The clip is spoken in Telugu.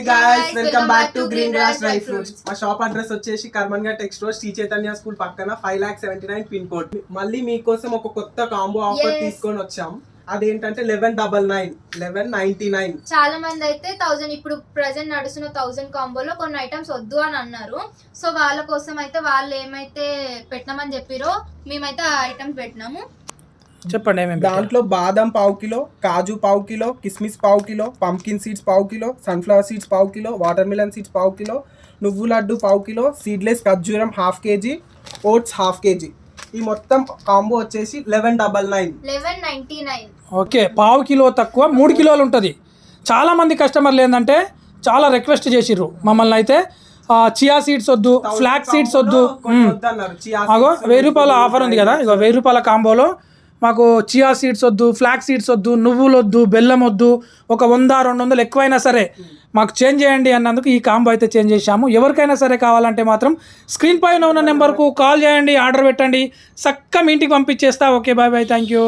guys, welcome back to Green Grass Dry Fruits. మా షాప్ అడ్రస్ వచ్చేసి కర్మన్గా టెక్స్ట్ రోడ్ శ్రీ చైతన్య స్కూల్ పక్కన 5,79,000 పిన్ కోడ్. మళ్ళీ మీకోసం ఒక కొత్త కాంబో ఆఫర్ తీసుకొని వచ్చాం. అదేంటంటే 1199 చాలా మంది అయితే 1000 ఇప్పుడు ప్రెసెంట్ నడుస్తున్న 1000 కాంబోలో కొన్ని ఐటమ్స్ వద్దు అని అన్నారు. సో వాళ్ళ కోసం అయితే వాళ్ళు ఏమైతే పెట్టినామని చెప్పిరో మేమైతే ఆ ఐటమ్స్ పెట్టినాము. చెప్పండి ఏమేమి. దాంట్లో బాదం పావు కిలో, కాజు పావు కిలో, కిస్మిస్ పావు కిలో, పంకిన్ సీడ్స్ పావు కిలో, సన్ఫ్లవర్ సీడ్స్ పావు కిలో, వాటర్ మిలన్ సీడ్స్ పావు కిలో, నువ్వు లడ్డు పావు కిలో, సీడ్లెస్ ఖర్జూరం ½ kg, ఓట్స్ ½ kg. ఈ మొత్తం కాంబో వచ్చేసి 1199. ఓకే, పావు కిలో తక్కువ 3 కిలోలు ఉంటుంది. చాలామంది కస్టమర్లు ఏంటంటే చాలా రిక్వెస్ట్ చేసిర్రు మమ్మల్ని అయితే చియా సీడ్స్ వద్దు, ఫ్లాక్ సీడ్స్ వద్దు. అగో 1000 రూపాయల ఆఫర్ ఉంది కదా, ఇగో 1000 రూపాయల కాంబోలో మాకు చియా సీడ్స్ వద్దు, ఫ్లాక్ సీడ్స్ వద్దు, నువ్వులు వద్దు, బెల్లం వద్దు, ఒక 100-200 ఎక్కువైనా సరే మాకు చేంజ్ చేయండి అన్నందుకు ఈ కాంబో అయితే చేంజ్ చేశాము. ఎవరికైనా సరే కావాలంటే మాత్రం స్క్రీన్ పైన ఉన్న నెంబర్కు కాల్ చేయండి, ఆర్డర్ పెట్టండి, చక్కగా మీ ఇంటికి పంపించేస్తా. Okay, bye bye, thank you.